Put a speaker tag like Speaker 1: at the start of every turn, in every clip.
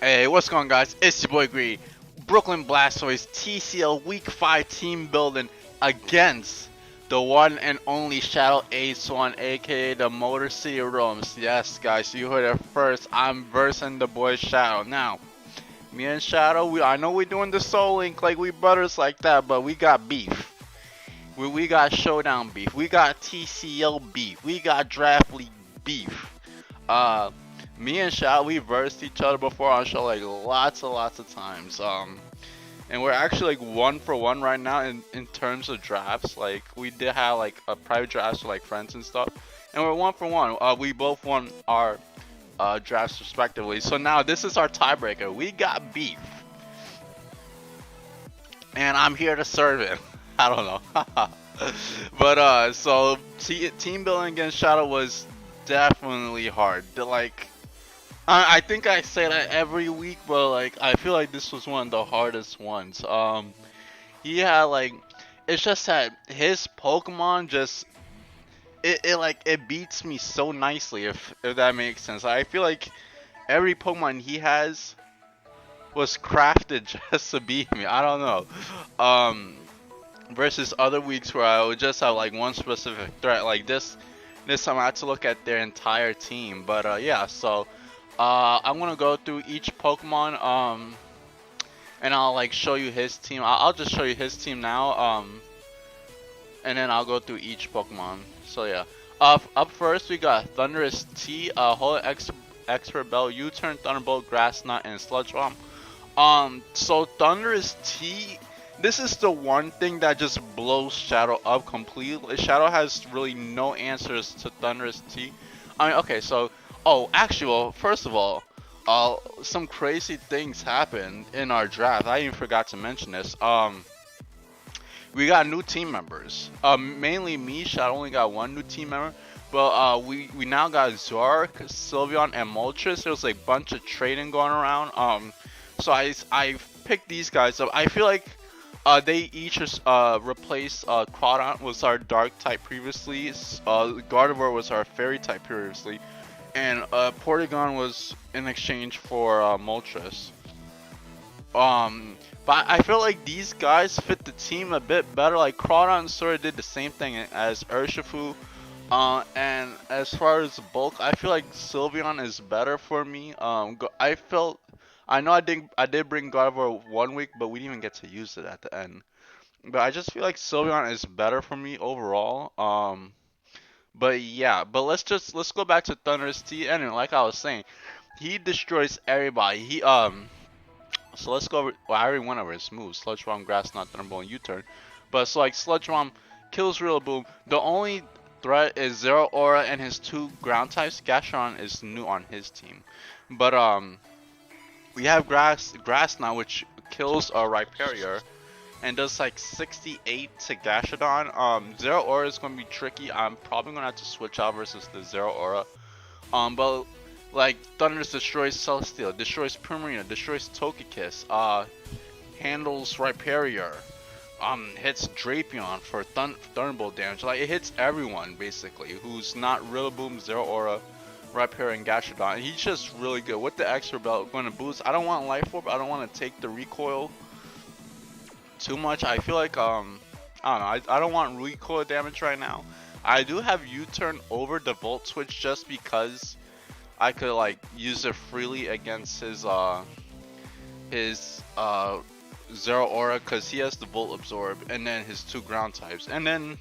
Speaker 1: Hey, what's going on, guys? It's your boy Greedy. Brooklyn Blastoise TCL Week 5 team building against the one and only Shadow Ace 1, aka the Motor City Rotoms. Yes, guys, you heard it first. I'm versing the boy Shadow. Now, me and Shadow, I know we're doing the Soul Link like we brothers like that, but we got beef. We got Showdown beef. We got TCL beef. We got Draft League beef. Uh, Me and Shao, we versed each other before on show like lots and lots of times. And we're actually like 1 for 1 right now in terms of drafts. Like we did have like a private drafts for like friends and stuff, and we're 1 for 1. We both won our drafts respectively. So now this is our tiebreaker. We got beef, and I'm here to serve it. I don't know. But so team building against Shadow was definitely hard. Like I think I say that every week, but like I feel like this was one of the hardest ones. He had like it's just that his Pokemon just it like it beats me so nicely if that makes sense. I feel like every Pokemon he has was crafted just to beat me. I don't know. Versus other weeks where I would just have like one specific threat. Like this time I had to look at their entire team. But yeah, so I'm gonna go through each Pokemon and I'll like show you his team. I'll just show you his team now and then I'll go through each Pokemon. So yeah, up first we got Thunderous T, Holy Expert Bell, U-Turn, Thunderbolt, Grass Knot, and Sludge Bomb. So Thunderous T, this is the one thing that just blows Shadow up completely. Shadow has really no answers to Thunderous T. I mean, okay, so, oh, actually, well, first of all, some crazy things happened in our draft. I even forgot to mention this. We got new team members. Mainly me, Shadow only got one new team member. But we now got Zork, Sylveon, and Moltres. There was like a bunch of trading going around. So I picked these guys up. I feel like they each replaced Crawdon was our dark type previously. Gardevoir was our fairy type previously, and Porygon was in exchange for Moltres. But I feel like these guys fit the team a bit better. Like Crawdon sort of did the same thing as Urshifu. And as far as bulk, I feel like Sylveon is better for me. I know I did bring Gardevoir 1 week, but we didn't even get to use it at the end. But I just feel like Sylveon is better for me overall. But yeah, but let's go back to Thunderous T. Anyway, like I was saying, he destroys everybody. So let's go over. Well, I already went over his moves: Sludge Bomb, Grass Knot, Thunderbolt, and U-Turn. But so like Sludge Bomb kills Rillaboom. The only threat is Zero Aura and his two ground types. Gastron is new on his team, but we have Grass Knot, which kills Rhyperior and does like 68 to Gastrodon. Zero Aura is gonna be tricky. I'm probably gonna have to switch out versus the Zero Aura. But like Thunders destroys Celesteal, destroys Primarina, destroys Togekiss, handles Rhyperior, hits Drapion for Thunderbolt damage. Like it hits everyone basically who's not Rillaboom, Zero Aura, Rhyperior, and Gastrodon. He's just really good with the extra belt. Going to boost. I don't want Life Orb. I don't want to take the recoil too much. I feel like I don't know. I don't want recoil damage right now. I do have U-turn over the Volt Switch just because I could like use it freely against his Zero Aura because he has the Volt Absorb and then his two ground types, and then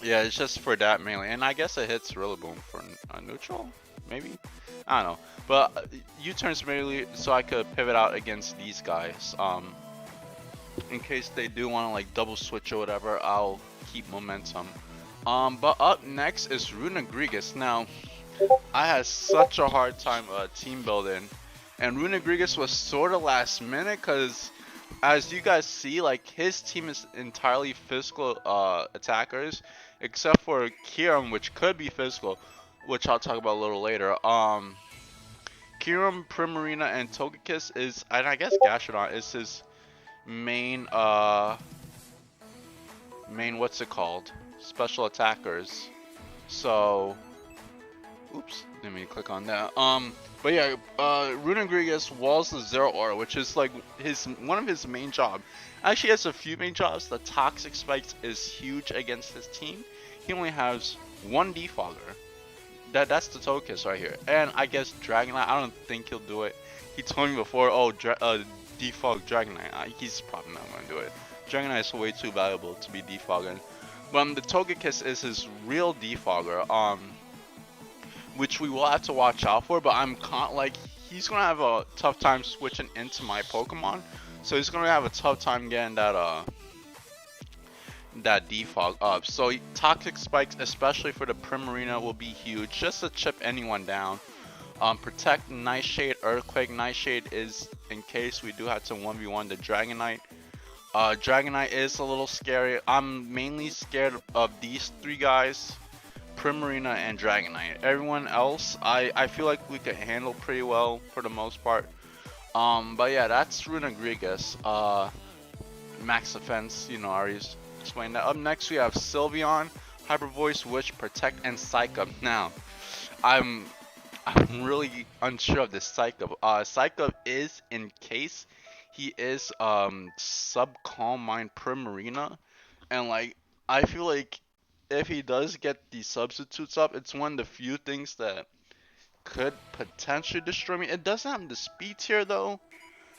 Speaker 1: yeah, it's just for that mainly. And I guess it hits Rillaboom for a neutral, maybe. I don't know, but U-turns mainly so I could pivot out against these guys. In case they do want to like double switch or whatever, I'll keep momentum. But up next is Runegrigus. Now, I had such a hard time team building, and Runegrigus was sort of last minute because, as you guys see, like his team is entirely physical attackers, except for Kyurem, which could be physical, which I'll talk about a little later. Kyurem, Primarina, and Togekiss is, and I guess Gastrodon is his main what's it called? Special attackers. So oops, let me click on that. But yeah, Rune Rodriguez walls the Zero Aura, which is like his one of his main job. Actually, he has a few main jobs. The Toxic Spikes is huge against his team. He only has one defogger. That's the Tokus right here. And I guess Dragonite, I don't think he'll do it. He told me before, oh, defog Dragonite. He's probably not gonna do it. Dragonite is way too valuable to be defogging. But the Togekiss is his real defogger. Which we will have to watch out for. But like he's gonna have a tough time switching into my Pokemon, so he's gonna have a tough time getting that defog up. So Toxic Spikes, especially for the Primarina, will be huge just to chip anyone down. Protect Nightshade, Earthquake. Nightshade is in case we do have to 1v1 the Dragonite. Dragonite is a little scary. I'm mainly scared of these three guys. Primarina and Dragonite. Everyone else, I feel like we could handle pretty well for the most part. But yeah, that's Rune Rodriguez. Max defense, you know, I already explained that. Up next, we have Sylveon, Hyper Voice, Witch, Protect, and Psych Up. Now, I'm really unsure of this Psych Up. Psych Up is in case he is sub Calm Mind Primarina, and like I feel like if he does get the substitutes up, it's one of the few things that could potentially destroy me. It doesn't have the speed tier though,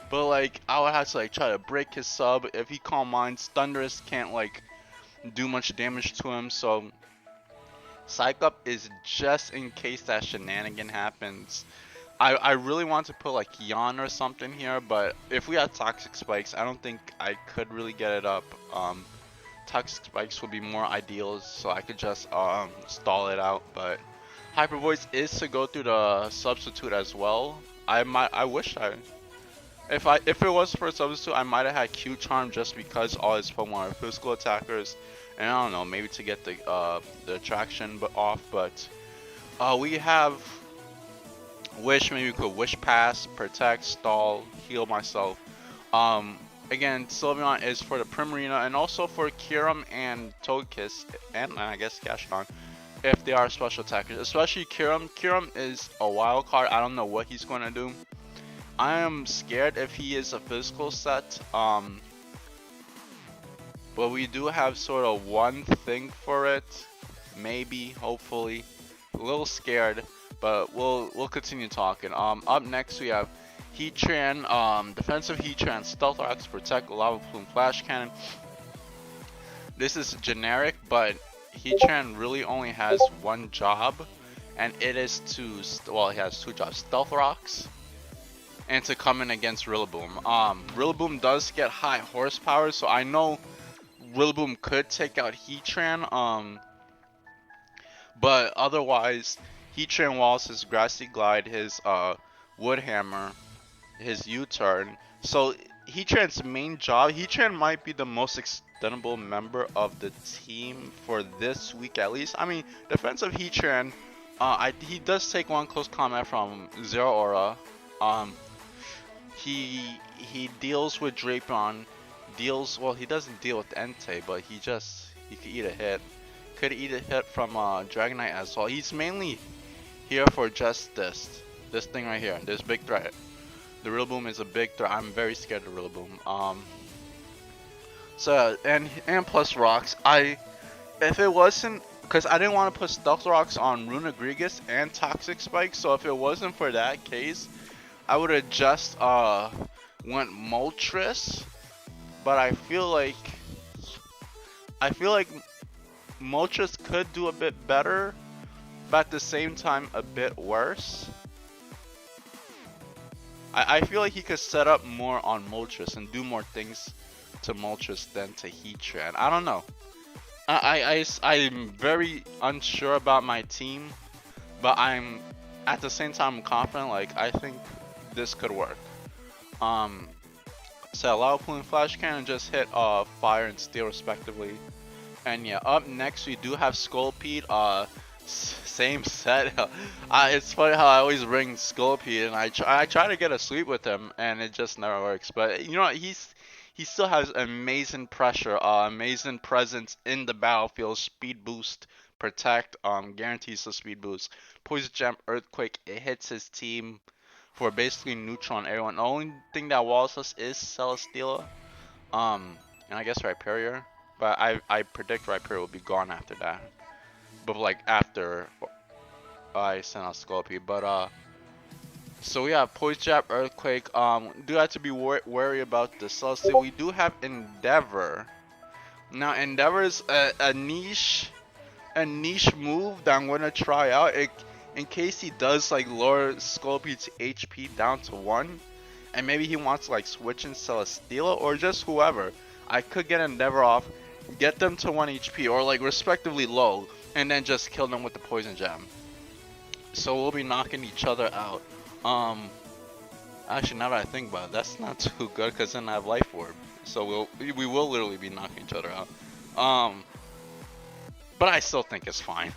Speaker 1: but like I would have to like try to break his sub. If he Calm Minds, Thunderous can't like do much damage to him, so Psych Up is just in case that shenanigan happens. I really want to put like Yawn or something here, but if we had Toxic Spikes, I don't think I could really get it up. Toxic Spikes would be more ideal, so I could just stall it out. But Hyper Voice is to go through the substitute as well. I wish if it was for a substitute, I might have had Q Charm just because all his Pokemon are physical attackers, and I don't know, maybe to get the attraction off. But we have Wish. Maybe we could Wish Pass, Protect, Stall, Heal myself. Again, Sylveon is for the Primarina and also for Kyurem and Togekiss, and I guess Gastrodon, if they are special attackers. Especially Kyurem. Kyurem is a wild card. I don't know what he's going to do. I am scared if he is a physical set. But we do have sort of one thing for it. Maybe, hopefully. A little scared, but we'll continue talking. Up next we have Heatran, defensive Heatran, Stealth Rocks, Protect, Lava Plume, Flash Cannon. This is generic, but Heatran really only has one job, and it is to, well, he has two jobs, Stealth Rocks, and to come in against Rillaboom. Rillaboom does get high horsepower, so I know Rillaboom could take out Heatran, but otherwise, Heatran walls his Grassy Glide, his Wood Hammer, his U-turn. So Heatran's main job, Heatran might be the most extendable member of the team for this week at least. I mean, defensive Heatran, he does take one close combat from Zero Aura. He deals with Drapon, well, he doesn't deal with Entei, but he could eat a hit. Could eat a hit from Dragonite as well. He's mainly here for just this thing right here, this big threat. The Rillaboom is a big threat. I'm very scared of Rillaboom. So and plus rocks. If it wasn't, because I didn't want to put Stealth Rocks on Rune Rodriguez and Toxic Spike, so if it wasn't for that case, I would have just went Moltres. But I feel like Moltres could do a bit better, but at the same time a bit worse. I feel like he could set up more on Moltres and do more things to Moltres than to Heatran. I don't know. I'm very unsure about my team, but I'm at the same time confident. Like, I think this could work. So Lava Plume, Flash Cannon just hit Fire and Steel respectively. And yeah, up next we do have Scolipede. Same set. It's funny how I always bring Scolipede, and I try to get a sweep with him, and it just never works. But you know what? He still has amazing pressure, amazing presence in the battlefield. Speed boost, Protect, guarantees the speed boost. Poison Jam, Earthquake, it hits his team. for basically neutral on everyone. The only thing that walls us is Celesteela, and I guess Rhyperior. But I predict Rhyperior will be gone after that. But like after I send out Sculpey. But so we have Poison Jab, Earthquake. Do have to be wary about the Celesteela. We do have Endeavor. Now Endeavor is a niche move that I'm gonna try out. In case he does like lower Sculpey's HP down to 1, and maybe he wants to like switch in Celesteela or just whoever. I could get Endeavor off, get them to 1 HP or like respectively low, and then just kill them with the Poison Gem. So we'll be knocking each other out. Actually, now that I think about it, that's not too good because then I have Life Orb. So we will literally be knocking each other out. But I still think it's fine.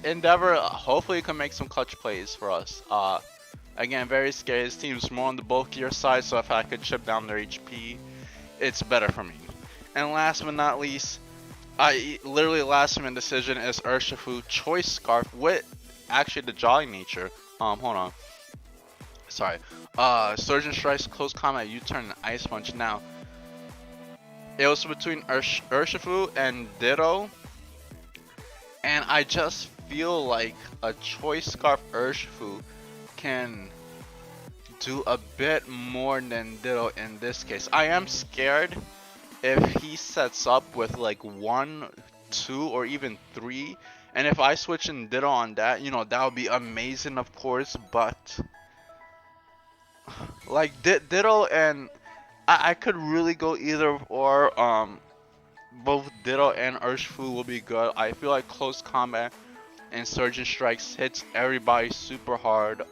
Speaker 1: Endeavor hopefully can make some clutch plays for us. Again, very scary. His team's more on the bulkier side, so if I could chip down their HP, it's better for me. And last but not least, literally last minute decision is Urshifu Choice Scarf with actually the Jolly Nature. Hold on. Sorry. Surgeon Strikes, Close Combat, U-Turn, and Ice Punch. Now, it was between Urshifu and Ditto, and I just feel like a Choice Scarf Urshifu can do a bit more than Ditto in this case. I am scared if he sets up with like 1, 2, or even 3, and if I switch in Ditto on that, you know, that would be amazing, of course, but like Ditto and I could really go either or. Both Ditto and Urshifu will be good. I feel like Close Combat and Surgeon Strikes hits everybody super hard.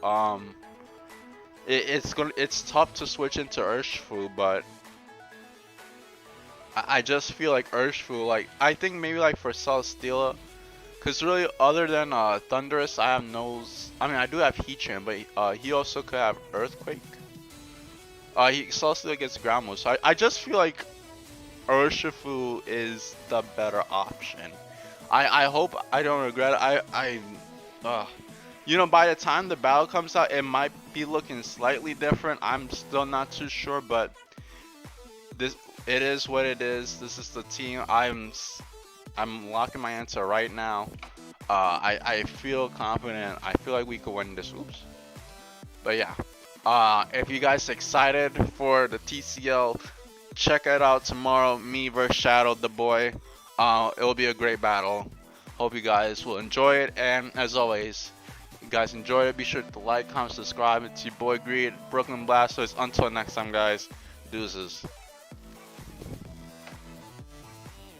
Speaker 1: It's tough to switch into Urshifu, but I just feel like Urshifu, like I think maybe like for Celesteela, cause really other than Thunderous, I have no. I mean I do have Heatran, but he also could have Earthquake. Celesteela gets Ground Move, so I just feel like Urshifu is the better option. I hope I don't regret it. You know, by the time the battle comes out, it might be looking slightly different. I'm still not too sure, but it is what it is. This is the team. I'm locking my answer right now. I feel confident. I feel like we could win this. Oops. But yeah. If you guys excited for the TCL, check it out tomorrow. Me versus Shadow the boy. It will be a great battle. Hope you guys will enjoy it. And as always, if you guys enjoy it, be sure to like, comment, subscribe. It's your boy Greed, Brooklyn Blasters. Until next time, guys. Deuces.